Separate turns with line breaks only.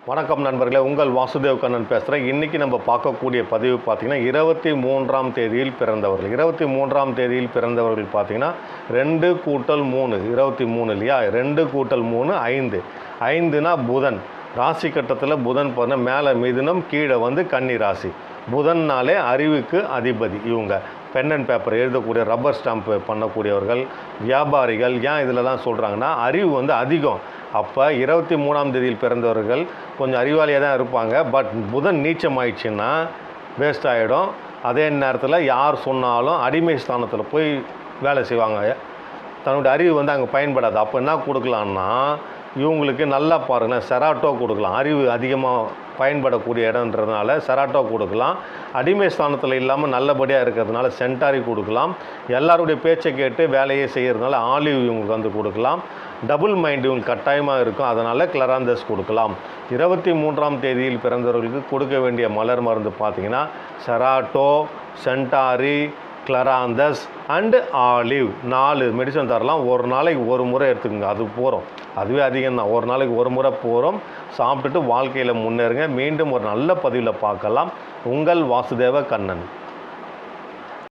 வணக்கம் நண்பர்களே, உங்கள் வாசுதேவ் கண்ணன் பேசுகிறேன். இன்றைக்கி நம்ம பார்க்கக்கூடிய பதிவு பார்த்திங்கன்னா 23ஆம் தேதியில் பிறந்தவர்கள். 23ஆம் தேதியில் பிறந்தவர்கள் பார்த்திங்கன்னா 2 கூட்டல் 3 23 இல்லையா? 2 கூட்டல் 3 5. 5னா புதன் ராசி கட்டத்தில் புதன் பார்த்தா மேலே மிதுனம், கீழே கன்னி ராசி. புதன்னாலே அறிவுக்கு அதிபதி. இவங்க பென் அண்ட் பேப்பர் எழுதக்கூடிய ரப்பர் ஸ்டாம்ப் பண்ணக்கூடியவர்கள், வியாபாரிகள். ஏன் இதிலலாம் சொல்கிறாங்கன்னா அறிவு அதிகம். அப்போ 23ஆம் தேதியில் பிறந்தவர்கள் கொஞ்சம் அறிவாளியாக தான் இருப்பாங்க. பட் புதன் நீச்சமாயிடுச்சுன்னா வேஸ்ட் ஆகிடும். அதே நேரத்தில் யார் சொன்னாலும் அடிமை ஸ்தானத்தில் போய் வேலை செய்வாங்க. தன்னுடைய அறிவு அங்கே பயன்படாது. அப்போ என்ன கொடுக்கலான்னா இவங்களுக்கு நல்லா பாருங்கள், செராட்டோ கொடுக்கலாம். அறிவு அதிகமாக பயன்படக்கூடிய இடம்ன்றதுனால செராட்டோ கொடுக்கலாம். அடிமை ஸ்தானத்தில் இல்லாமல் நல்லபடியாக இருக்கிறதுனால சென்டாரி கொடுக்கலாம். எல்லாருடைய பேச்சை கேட்டு வேலையை செய்கிறதுனால ஆலிவ் இவங்களுக்கு கொடுக்கலாம். டபுள் மைண்ட் இவங்களுக்கு கட்டாயமாக இருக்கும், அதனால் கிளராந்தஸ் கொடுக்கலாம். 23ஆம் தேதியில் பிறந்தவர்களுக்கு கொடுக்க வேண்டிய மலர் மருந்து பார்த்திங்கன்னா cerato, Centauri, கிளராந்தஸ் and olive. 4 medicine தரலாம். ஒரு நாளைக்கு ஒரு முறை எடுத்துக்கோங்க, அது போகிறோம். அதுவே அதிகம்தான். ஒரு நாளைக்கு ஒரு முறை போகிறோம். சாப்பிட்டுட்டு வாழ்க்கையில் முன்னேறுங்க. மீண்டும் ஒரு நல்ல பதிவில் பார்க்கலாம். உங்கள் வாசுதேவ கண்ணன்.